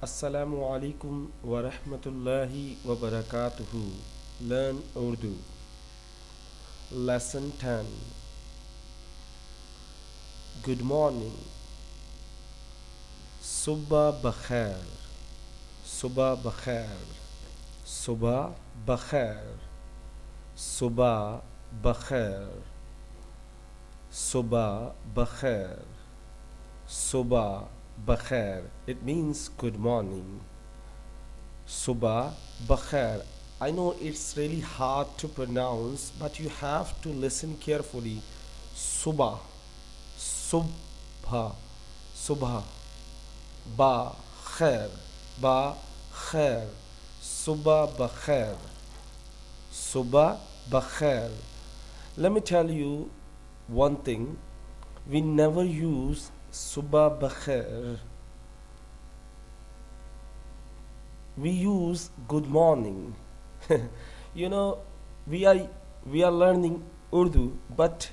Assalamu alaikum wa rahmatullahi wa barakatuhu. Learn Urdu. Lesson 10. Good morning. Subah bakhair. Subah bakhair. Subah bakhair. Subah bakhair. Subah bakhair. Subah bakhair. It means good morning. Subah bakhair. I know it's really hard to pronounce, but you have to listen carefully. Subah, subha, subha, ba khair, ba khair, subah bakhair, subah bakhair. Let me tell you one thing. We never use subah bakhair. We use good morning. you know, we are we are learning Urdu, but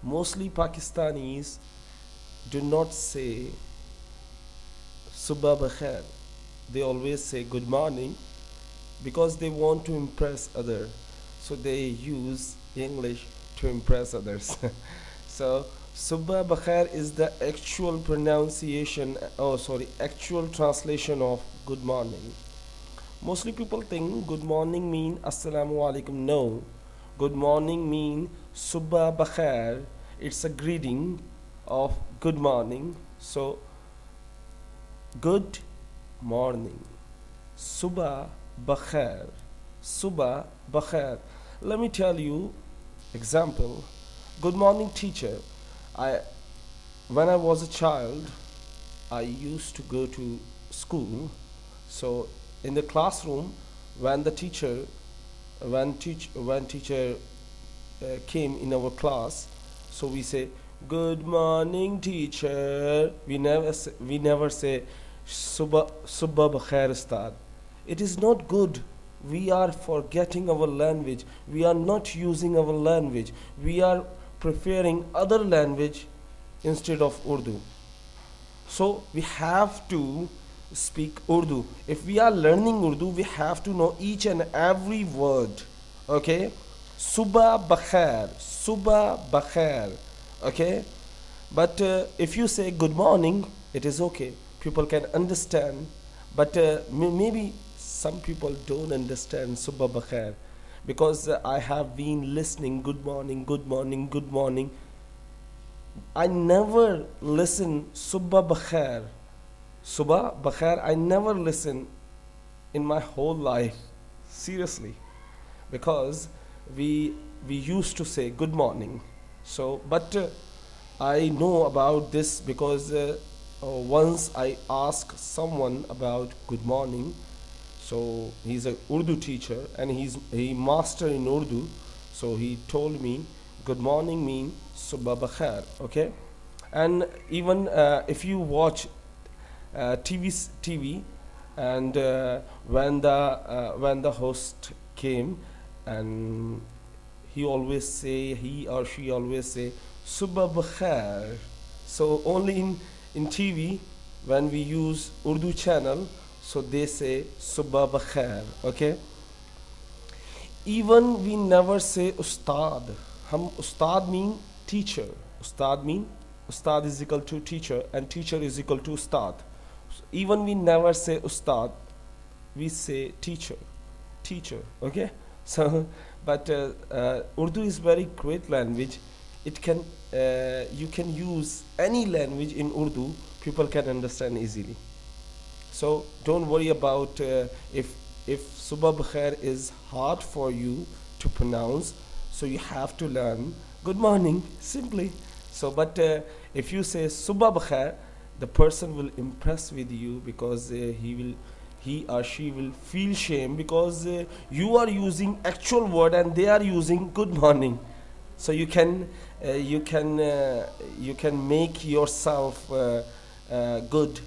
mostly Pakistanis do not say Subah Bakhair. They always say good morning because they want to impress others. So they use English to impress others. so Subah Bakhair is the actual pronunciation, oh sorry, actual translation of good morning. Mostly people think good morning mean assalamu alaikum. No, good morning mean subah bakhair. It's a greeting of good morning. So good morning, subah bakhair, subah bakhair. Let me tell you example. Good morning, teacher. I when I was a child, I used to go to school. So in the classroom, when the teacher, when teacher came in our class, so we say, "Good morning, teacher." We never say, "Subah bakhair, Ustad." It is not good. We are forgetting our language. We are not using our language. We are preferring other language instead of Urdu. So we have to speak Urdu. If we are learning Urdu, we have to know each and every word. Okay? Subah bakhair, Subah bakhair. Okay? But if you say good morning, it is okay. People can understand. But maybe some people don't understand Subah bakhair because I have been listening good morning, good morning, good morning. I never listen Subah bakhair. Subah bakhair, I never listen in my whole life. Seriously. Because we used to say good morning. So, but I know about this because once I asked someone about good morning. So he's a Urdu teacher and he master in Urdu. So he told me good morning mean subah bakhair. Okay, and even if you watch TV, and when the host came, and he or she always say subah bakhair. So only in TV when we use Urdu channel, so they say subah bakhair. Okay, even we never say ustad. Hum ustad mean teacher. Ustad mean ustad is equal to teacher and teacher is equal to ustad. Even we never say ustad, we say teacher, teacher. Okay, so but Urdu is very great language. It can you can use any language in Urdu. People can understand easily. So don't worry about if Subah Bakhair is hard for you to pronounce. So you have to learn good morning simply. So but if you say Subah Bakhair, the person will impress with you because he or she will feel shame because you are using actual word and they are using good morning. So you can make yourself good.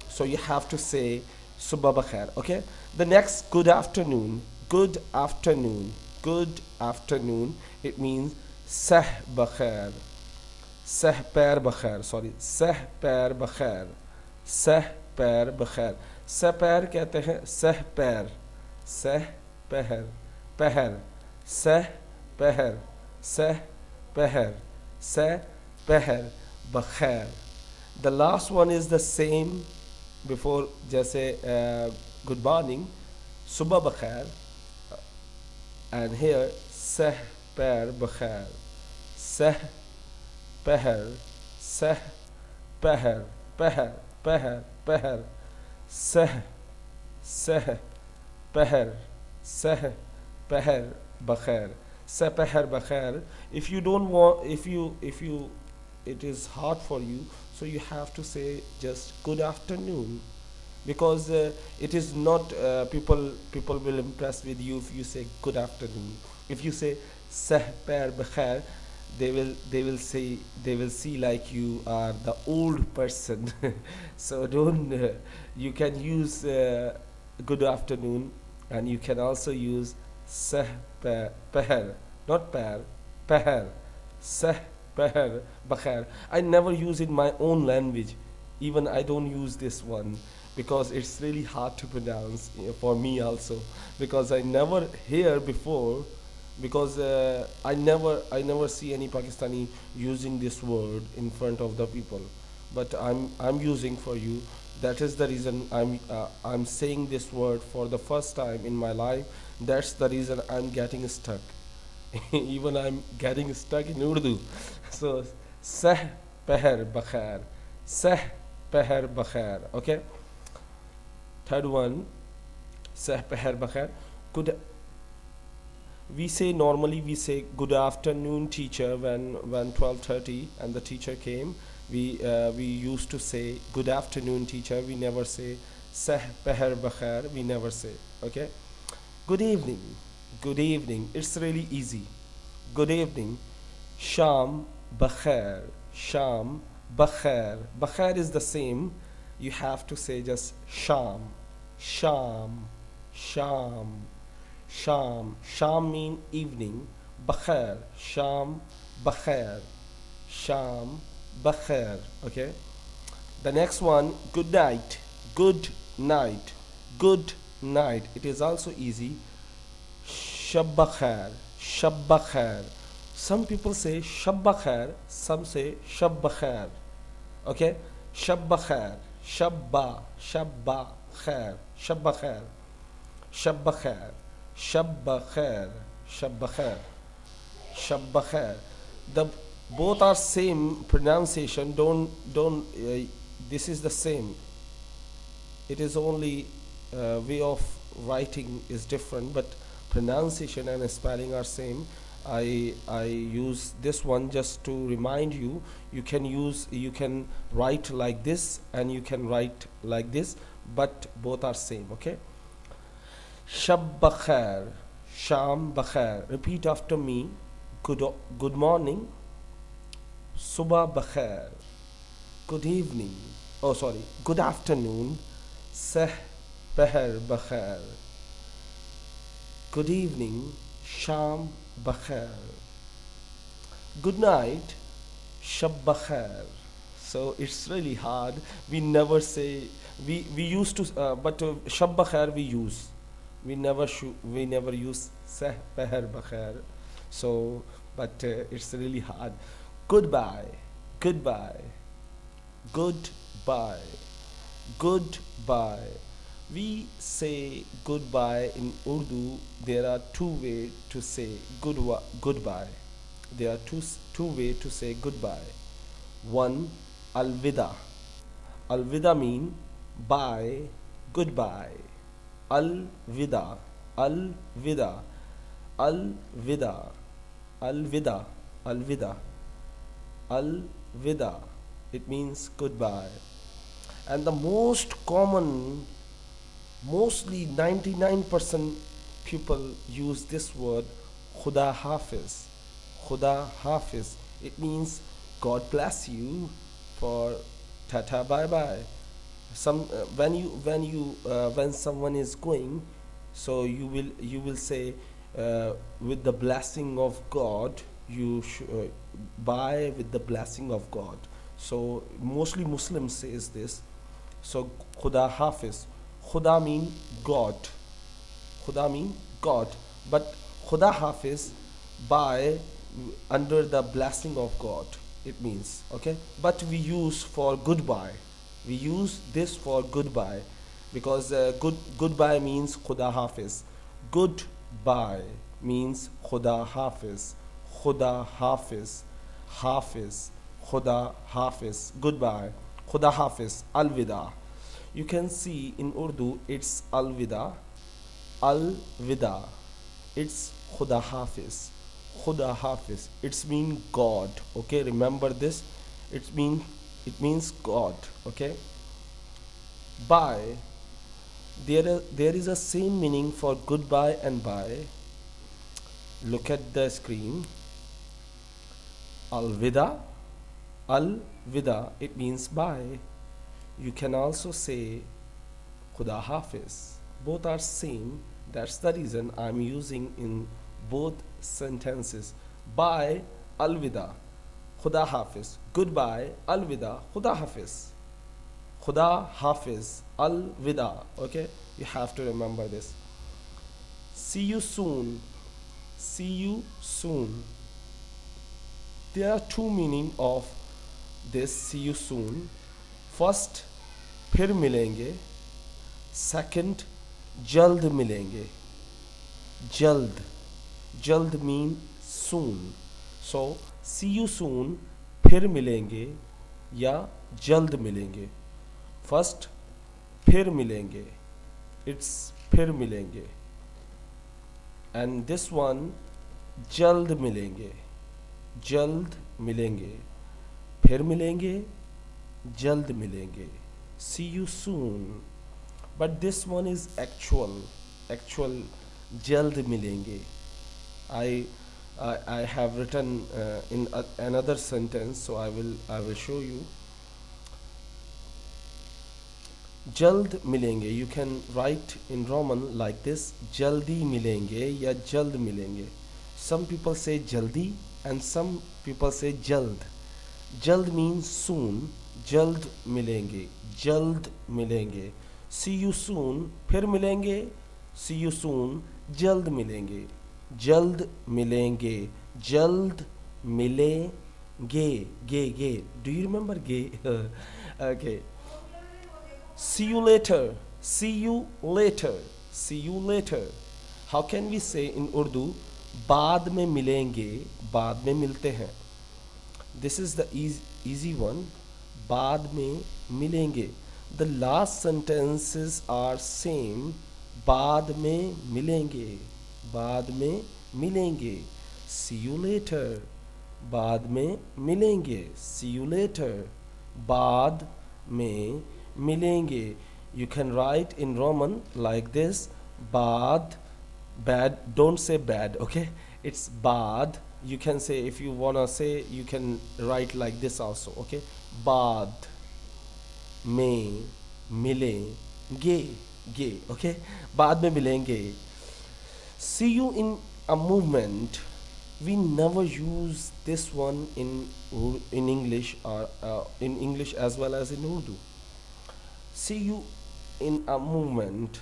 So you have to say subah bakhair. Okay, the next good afternoon, good afternoon, good afternoon, it means sah bakhair, sah per bakhair, sorry, sah per bakhair, sah पैर बखैर. सह पैर कहते हैं सह पैर, सह पहर, पहर, सह पहर, सह पहर, सह पहर बखैर. The last one is the same before, जैसे good morning, सुबह बखैर, and here seh per bkhair, seh peher, seh peher, peher, peher, peher, seh, seh, peher, seh, peher bkhair, seh peher bkhair. If you don't want, if you it is hard for you, so you have to say just good afternoon, because it is not people will impress with you if you say good afternoon. If you say seh per bkhair, they will say, they will see like you are the old person. So don't you can use good afternoon, and you can also use seh per, not per, peher, seh peher bkhair. I never use in my own language, even I don't use this one, because it's really hard to pronounce for me also, because I never hear before, because I never see any Pakistani using this word in front of the people, but I'm using for you. That is the reason I'm saying this word for the first time in my life. That's the reason I'm getting stuck. Even I'm getting stuck in Urdu. So seh peher bakhair, seh peher bakhair. Okay. Third one, seh peher bakhair. Good. We say normally we say good afternoon, teacher, when 12:30 and the teacher came. We used to say good afternoon, teacher. We never say seh peher bakhair. We never say. Okay. Good evening. Good evening. It's really easy. Good evening. Sham bakhair. Sham bakhair. Bakhair is the same. You have to say just sham. Sham. Sham. Sham. Sham mean evening. Bakhair. Sham bakhair. Sham bakhair. Okay. The next one, good night. Good night. Good night. It is also easy. Shabba khair. Shabba khair. Some people say shabba khair, some say shabba khair. Okay? Shabba khair. Shabba. Shabba khair. Shabba khair. Shabba khair. Shabba khair. Shabba khair. Shabba khair. The both are same pronunciation. Don't. This is the same. It is only way of writing is different, but pronunciation and spelling are same. I use this one just to remind you. You can write like this and you can write like this, but both are same. Okay. Shab bakhair, sham bakhair. Repeat after me. Good morning. Subah bakhair. Good evening. Oh, sorry. Good afternoon. Seh peher bakhair. Good evening. Sham bakhair. Good night. Shab bakhair. So it's really hard. We never say, we used to, but shab bakhair we use. We never use seh peher bakhair. So, but it's really hard. Goodbye. Goodbye. Goodbye. Goodbye. We say goodbye in Urdu. There are two ways to say goodbye. There are two ways to say goodbye. One, alvida. Alvida mean bye, goodbye. Alvida, alvida, alvida, alvida, alvida, alvida. It means goodbye. And the most common, mostly 99% people use this word Khuda Hafiz. Khuda Hafiz. It means God bless you, for tata bye bye. Some when someone is going, so you will say with the blessing of God, bye with the blessing of God. So mostly Muslims says this. So Khuda Hafiz. Khuda mean God. Khuda mean God. But Khuda Hafiz by under the blessing of God. It means, okay. But we use for goodbye. We use this for goodbye because goodbye means Khuda Hafiz. Goodbye means Khuda Hafiz. Khuda Hafiz. Hafiz. Khuda Hafiz. Goodbye. Khuda Hafiz. Alvida. You can see in Urdu it's Alvida. Alvida. It's Khuda Hafiz. Khuda Hafiz. It's mean God. Okay, remember this. It means God. Okay. Bye. There is a same meaning for goodbye and bye. Look at the screen. Alvida. Alvida. It means bye. You can also say Khuda Hafiz. Both are same. That's the reason I'm using in both sentences. Bye, Alvida, Khuda Hafiz. Goodbye, Alvida, Khuda Hafiz. Khuda Hafiz, Alvida. Okay, you have to remember this. See you soon. See you soon. There are two meaning of this see you soon. First, फिर मिलेंगे. Second, जल्द मिलेंगे. जल्द. जल्द mean soon. So, see you soon, फिर मिलेंगे या जल्द मिलेंगे. First, फिर मिलेंगे. It's फिर मिलेंगे. And this one, जल्द मिलेंगे. जल्द मिलेंगे. फिर मिलेंगे. जल्द मिलेंगे. See you soon. But this one is actual जल्द मिलेंगे. I have written in another sentence, so I will show you. जल्द मिलेंगे. You can write in Roman like this: जल्दी मिलेंगे या जल्द मिलेंगे. Some people say जल्दी and some people say जल्द. जल्द means soon. जल्द मिलेंगे. जल्द मिलेंगे. See you soon. फिर मिलेंगे. See you soon. जल्द मिलेंगे. जल्द मिलेंगे. जल्द मिलेंगे. गे. Do you remember gay? Okay. See you later. See you later. See you later. How can we say in Urdu? बाद में मिलेंगे. बाद में मिलते हैं. This is the easy one. बाद में मिलेंगे. The last sentences are same. बाद में मिलेंगे. बाद में मिलेंगे. See you later. बाद में मिलेंगे. See you later. बाद में मिलेंगे. You can write in Roman like this. बाद. Bad. Don't say bad. Okay. It's बाद. You can say, if you wanna say, you can write like this also. Okay. बाद में मिलेंगे. गे. Okay. बाद में मिलेंगे. See you in a movement. We never use this one in English or in English as well as in Urdu. See you in a movement.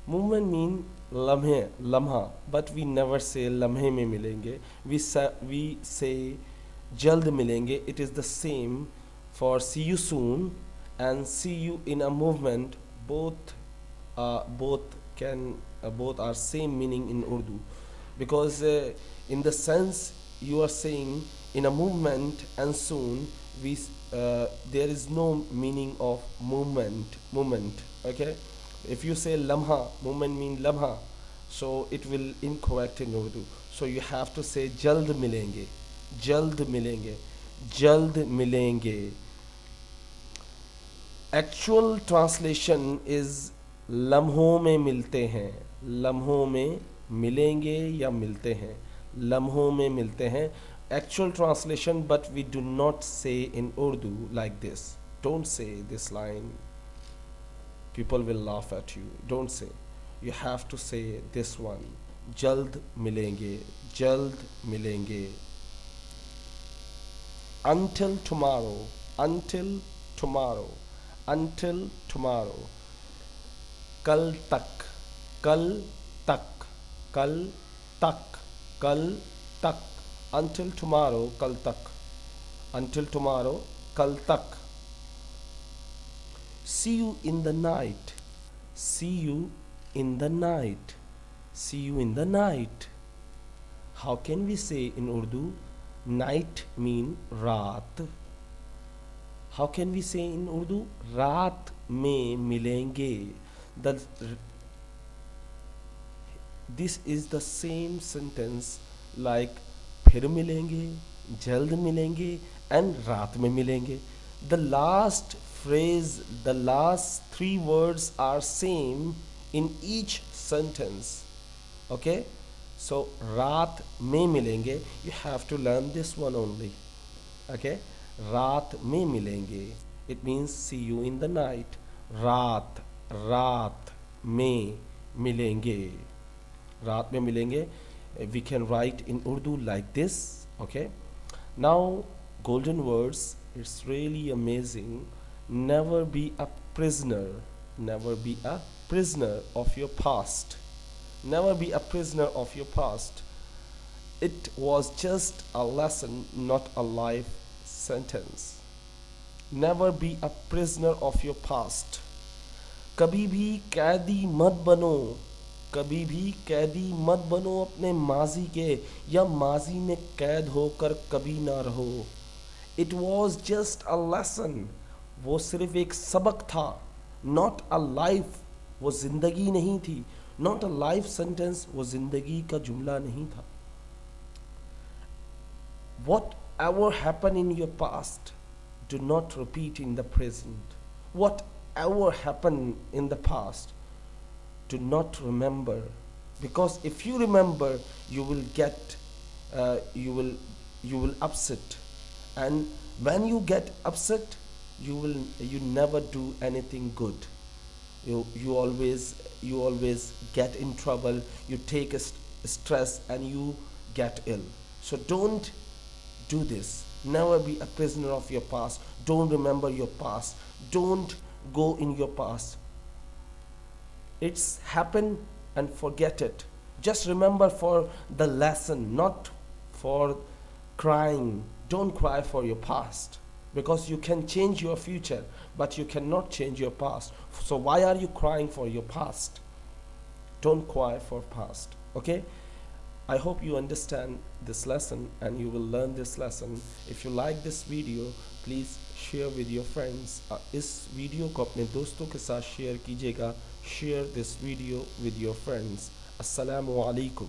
Movement mean lamha, but we never say lamhe mein milenge. We say jald milenge. It is the same for see you soon and see you in a movement. Both are same meaning in Urdu, because in the sense you are saying in a movement and soon there is no meaning of movement. Okay. If you say lamha, movement mean lamha, so it will incorrect in Urdu. So you have to say jald milenge. Jald milenge. Jald milenge. Actual translation is लम्हों में मिलते हैं. लम्हों में मिलेंगे या मिलते हैं. लम्हों में मिलते हैं. Actual translation, but we do not say in Urdu like this. Don't say this line. People will laugh at you. Don't say. You have to say this one. जल्द मिलेंगे. जल्द मिलेंगे. Until tomorrow. Until tomorrow. until tomorrow. कल तक, कल तक, कल तक, कल तक, until tomorrow, कल तक, until tomorrow, कल तक. See you in the night, see you in the night, see you in the night. How can we say in Urdu night mean raat? How can we say in Urdu raat mein milenge? The, this is the same sentence like फिर मिलेंगे, जल्द मिलेंगे and रात में मिलेंगे. The last phrase, the last three words are same in each sentence. Okay, so रात में मिलेंगे, you have to learn this one only. Okay, रात में मिलेंगे, it means see you in the night. रात, रात में मिलेंगे, रात में मिलेंगे. We can write in Urdu like this. Okay, now golden words, it's really amazing. Never be a prisoner, never be a prisoner of your past, never be a prisoner of your past. It was just a lesson, not a life sentence. Never be a prisoner of your past. कभी भी कैदी मत बनो, कभी भी कैदी मत बनो अपने माजी के, या माजी में कैद होकर कभी ना रहो. It was just a lesson, वो सिर्फ एक सबक था. Not a life, वो जिंदगी नहीं थी. Not a life sentence, वो जिंदगी का जुमला नहीं था. Whatever happened in your past, do not repeat in the present. Whatever happened in the past, do not remember, because if you remember, you will get you will upset, and when you get upset, you never do anything good. You always get in trouble, you take a stress and you get ill. So don't do this. Never be a prisoner of your past. Don't remember your past. Don't go in your past. It's happened and forget it. Just remember for the lesson, not for crying. Don't cry for your past, because you can change your future, but you cannot change your past. So why are you crying for your past? Don't cry for past. Okay, I hope you understand this lesson and you will learn this lesson. If you like this video, please share with your friends. इस video को अपने दोस्तों के साथ share कीजिएगा. Share this video with your friends. Assalamu alaikum.